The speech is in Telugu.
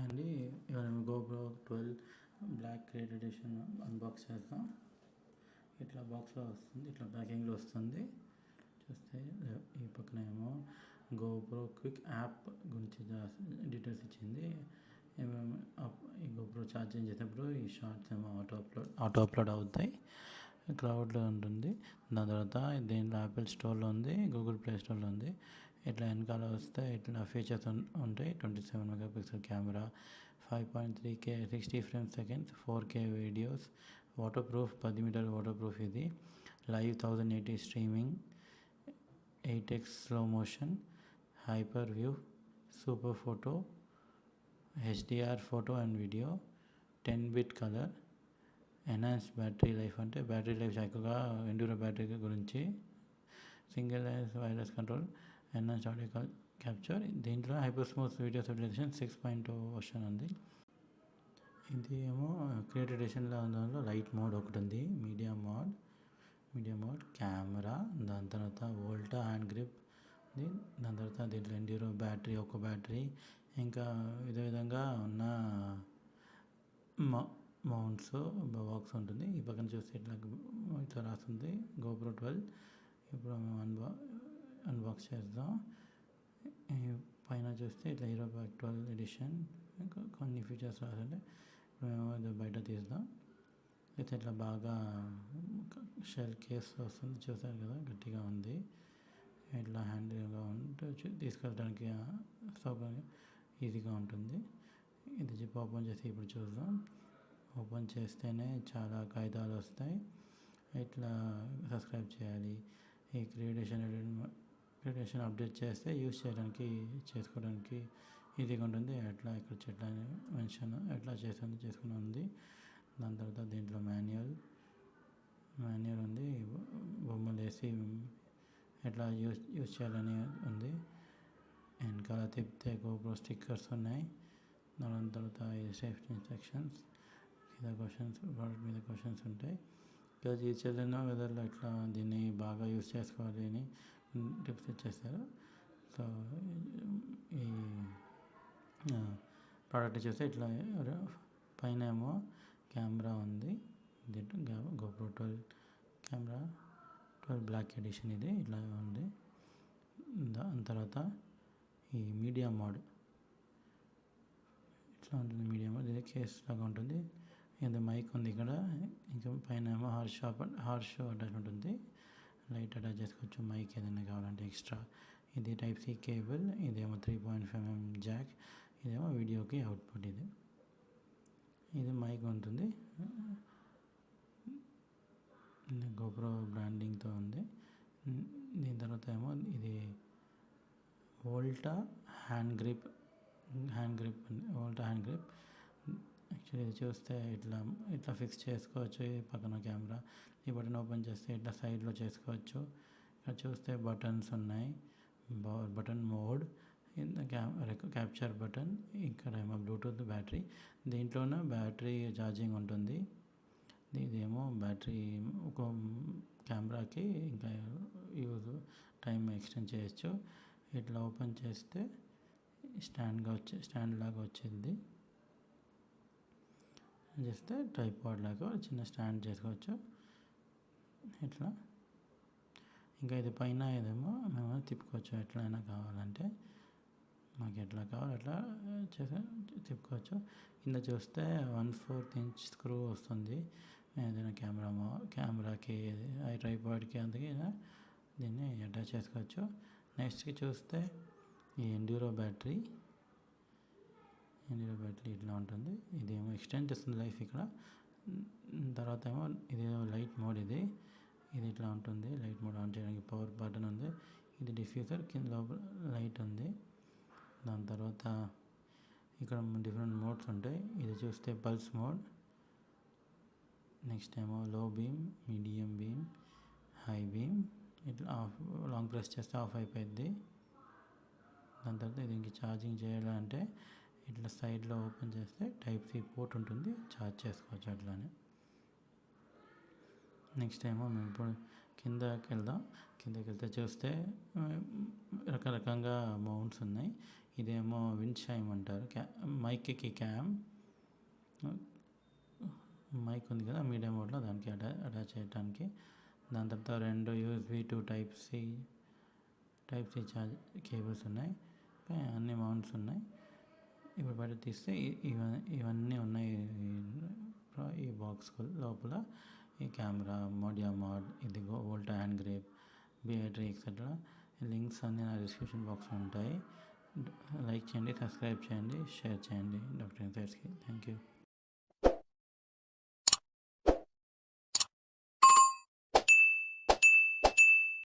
అండి ఇవాళ GoPro 12 black create edition unbox చేద్దాం. ఇట్లా బాక్స్లో వస్తుంది, ఇట్లా ప్యాకింగ్లో వస్తుంది. చూస్తే ఈ పక్కన ఏమో GoPro క్విక్ యాప్ గురించి డీటెయిల్స్ ఇచ్చింది. ఈ GoPro ఛార్జింగ్ చేసేటప్పుడు ఈ షార్ట్స్ ఏమో ఆటో అప్లోడ్ అవుతాయి, క్లౌడ్లో ఉంటుంది. దాని తర్వాత దీంట్లో యాపిల్ స్టోర్లో ఉంది, గూగుల్ ప్లే స్టోర్లో ఉంది. ఇట్లా వెనకాల వస్తే ఇట్లా ఫీచర్స్ ఉంటాయి. 27 megapixel camera, 5.3K 60 frames seconds, 4K videos, waterproof 10 metre waterproof. ఇది live 1080 streaming, 8x slow motion, hyper view, super photo, HDR photo and video, 10-బిట్ కలర్, ఎన్హాన్స్డ్ బ్యాటరీ లైఫ్. అంటే బ్యాటరీ లైఫ్ ఎక్కువగా ఎండ్యూరో బ్యాటరీ గురించి, single wireless control, enhanced audio capture. దీంట్లో hyper smooth video stabilisation 6.2 version ఉంది. ఇది ఏమో క్రియేట్ ఎడిషన్లో దాంట్లో లైట్ మోడ్ ఒకటి ఉంది, మీడియా మోడ్, కెమెరా, దాని తర్వాత వోల్టా హ్యాండ్ గ్రిప్, దాని తర్వాత దీంట్లో ఎండ్యూరో బ్యాటరీ, ఒక బ్యాటరీ, ఇంకా విధంగా ఉన్న మౌంట్స్ బాక్స్ ఉంటుంది. ఈ పక్కన చూస్తే ఇట్లా రాస్తుంది GoPro 12. ఇప్పుడు మేము అన్బాక్స్ చేద్దాం. పైన చూస్తే ఇట్లా హీరో 12 ఎడిషన్ ఇంకా కొన్ని ఫీచర్స్ రాస్తుంటే మేము బయట తీద్దాం. అయితే ఇట్లా బాగా షెల్ కేస్ వస్తుంది, చూసారు కదా, గట్టిగా ఉంది. ఇట్లా హ్యాండిల్గా ఉంటే తీసుకెళ్ళడానికి సౌకర్యం, ఈజీగా ఉంటుంది. ఇది జిప్ ఓపెన్ చేసి ఇప్పుడు చూద్దాం. ఓపెన్ చేస్తేనే చాలా కాగితాలు వస్తాయి. ఇట్లా సబ్స్క్రైబ్ చేయాలి. ఈ క్రియేషన్ అప్డేట్ చేస్తే చేసుకోవడానికి ఈజీగా ఉంటుంది. ఎట్లా ఇక్కడ చెట్ల మెన్షన్ ఎట్లా చేసుకుని ఉంది. దాని తర్వాత దీంట్లో మాన్యువల్ ఉంది, బొమ్మలు వేసి ఎట్లా యూస్ చేయాలని ఉంది. వెనకాల తిప్పితే GoPro స్టిక్కర్స్ ఉన్నాయి. దాని తర్వాత సేఫ్టీ ఇన్స్ట్రక్షన్స్, ప్రోడక్ట్ మీద క్వశ్చన్స్ ఉంటాయి. ఇలా యూజ్ చేయలేనో వెదర్లో ఎట్లా దీన్ని బాగా యూజ్ చేసుకోవాలి అని టిప్స్ ఇచ్చేస్తారు. సో ఈ ప్రోడక్ట్ చూస్తే ఇట్లా పైన ఏమో కెమెరా ఉంది. దీంట్లో GoPro 12 కెమెరా 12 బ్లాక్ ఎడిషన్, ఇది ఇట్లా ఉంది. దాని తర్వాత ఈ మీడియా మోడ్ ఇట్లా ఉంటుంది. మీడియా మోడ్ ఇది కేస్ లాగా ఉంటుంది. ఇది మైక్ ఉంది ఇక్కడ. ఇంకా పైన ఏమో హార్ష్ అటాచ్మెంట్ ఉంది, లైట్ అటాచ్ చేసుకోవచ్చు. మైక్ ఏదైనా కావాలంటే ఎక్స్ట్రా. ఇది Type-C కేబుల్. ఇదేమో 3.5mm జాక్. ఇదేమో వీడియోకి అవుట్పుట్. ఇది మైక్ ఉంటుంది. GoPro బ్రాండింగ్తో ఉంది. దీని తర్వాత ఏమో ఇది వోల్టా హ్యాండ్ గ్రిప్ యాక్చువల్లీ ఇది చూస్తే ఇట్లా ఫిక్స్ చేసుకోవచ్చు. ఈ పక్కన కెమెరా, ఈ బటన్ ఓపెన్ చేస్తే ఇట్లా సైడ్లో చేసుకోవచ్చు. ఇక్కడ చూస్తే బటన్స్ ఉన్నాయి, బటన్ మోడ్, క్యాప్చర్ బటన్, ఇక్కడ ఏమో బ్లూటూత్, బ్యాటరీ. దీంట్లోనే బ్యాటరీ ఛార్జింగ్ ఉంటుంది. ఇదేమో బ్యాటరీ ఒక కెమెరాకి ఇంకా టైం ఎక్స్టెండ్ చేయొచ్చు. ఇట్లా ఓపెన్ చేస్తే స్టాండ్ లాగా వచ్చింది. చేస్తే ట్రైపాడ్ లాగా చిన్న స్టాండ్ చేసుకోవచ్చు ఇట్లా. ఇంకా ఇది పైన ఏదేమో మేము తిప్పుకోవచ్చు, ఎట్లయినా కావాలంటే మాకు ఎట్లా కావాలి అట్లా తిప్పుకోవచ్చు. కింద చూస్తే 1/4 ఇంచ్ స్క్రూ వస్తుంది. ఏదైనా కెమెరాకి ట్రైపాడ్కి అందుకే దీన్ని అటాచ్ చేసుకోవచ్చు. నెక్స్ట్కి చూస్తే ఈ ఎండ్యూరో బ్యాటరీ ఇట్లా ఉంటుంది. ఇదేమో ఎక్స్టెండ్ చేస్తుంది లైఫ్ ఇక్కడ. తర్వాత ఏమో ఇది లైట్ మోడ్. ఇది ఇట్లా ఉంటుంది. లైట్ మోడ్ ఆన్ చేయడానికి పవర్ బటన్ ఉంది. ఇది డిఫ్యూజర్, కింద లోపల లైట్ ఉంది. దాని తర్వాత ఇక్కడ డిఫరెంట్ మోడ్స్ ఉంటాయి. ఇది చూస్తే పల్స్ మోడ్. నెక్స్ట్ ఏమో లో beam, medium beam, high beam. ఇట్లా లాంగ్ ప్రెస్ చేస్తే ఆఫ్ అయిపోయింది. దాని తర్వాత దీనికి ఛార్జింగ్ చేయాలంటే ఇట్లా సైడ్లో ఓపెన్ చేస్తే టైప్ సి పోర్ట్ ఉంటుంది, ఛార్జ్ చేసుకోవచ్చు అట్లానే. నెక్స్ట్ ఏమో మేము ఇప్పుడు కిందకి వెళ్తే చూస్తే రకరకంగా మౌంట్స్ ఉన్నాయి. ఇదేమో విండ్ చైమ్ అంటారు, మైక్కి క్యామ్ మైక్ ఉంది కదా మీడియం మోడ్లో, దానికి అటాచ్ చేయడానికి. దాని తర్వాత 2 USB to type C charge cables ఉన్నాయి, అన్ని మౌంట్స్ ఉన్నాయి. ఇప్పుడు బయట తీస్తే ఇవన్నీ ఉన్నాయి ఈ బాక్స్ లోపల. ఈ కెమెరా మోడ్, ఇది Volta hand grip, battery etcetera. Links అన్నీ నా డిస్క్రిప్షన్ బాక్స్లో ఉంటాయి. లైక్ చేయండి, సబ్స్క్రైబ్ చేయండి, షేర్ చేయండి డాక్టర్ ఇన్సైట్స్కి. Thank you.